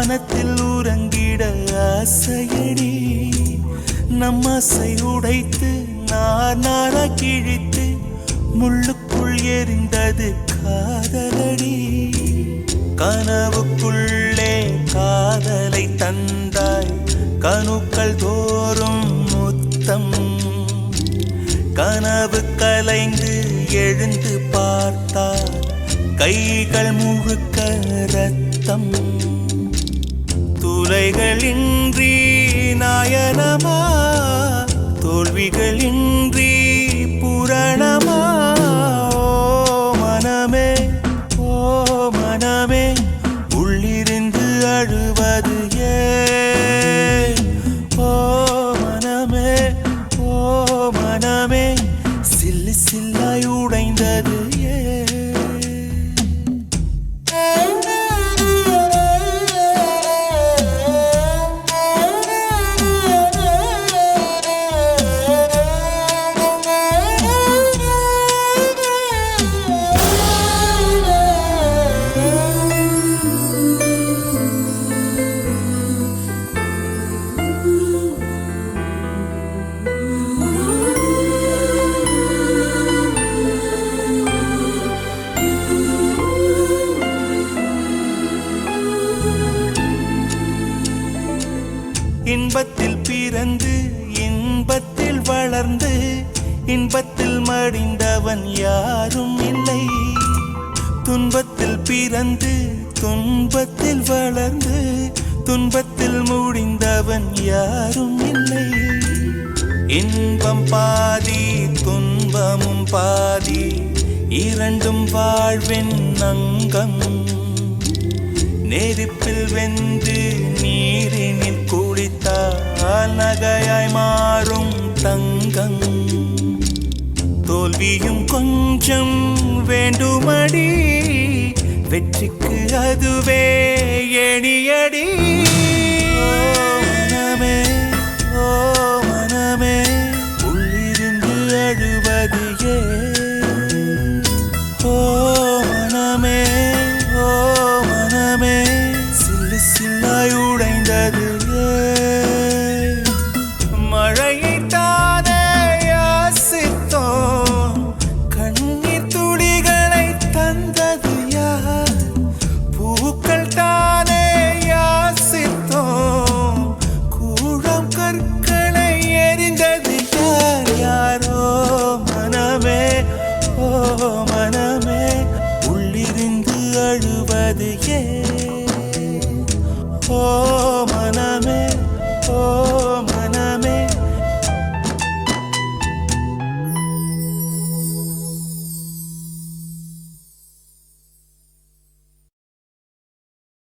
வானத்தில் உறங்கிட ஆசையடி நம் ஆசை உடைத்து நார கிழித்து முள்ளுக்குள் எரிந்தது காதலடி கனவுக்குள்ளே காதலை தந்தாய் கணுக்கள் தோறும் முத்தம் கனவு கலைந்து எழுந்து பார்த்தார் கைகள் முழுக்க ரத்தம் துளைகளின்றி நாயனமா தோல்விகளின்றி புரணமா ஓ மனமே உள்ளிருந்து அழுவது ஏன் ஓ மனமே சில்லு சில்லாய் உடைந்தது இன்பத்தில் பிறந்து இன்பத்தில் வளர்ந்து இன்பத்தில் மடிந்தவன் யாரும் இல்லை துன்பத்தில் பிறந்து துன்பத்தில் வளர்ந்து துன்பத்தில் முடிந்தவன் யாரும் இல்லை இன்பம் பாதி துன்பமும் பாதி இரண்டும் வாழ்வின் அங்கம் நெருப்பில் வெந்து நீரினில் குளித்தால் நகையாய் மாறும் தங்கம் தோல்வியும் கொஞ்சம் வேண்டுமடி வெற்றிக்கு அதுவே எணியடி ஓ மனமே உள்ளிருந்து அழுவது ஏன் ஓ மனமே சில்லு சில்லாய் உடைந்தது மழையை தானே யாசித்தோம் கண்ணீர் துளிகளை தந்தது யார் பூக்கள் தானே யாசித்தோம் கூழம் கற்களை எரிந்தது யாரோ மனமே ஓ மனமே உள்ளிருந்து அழுவது ஏன் ஓ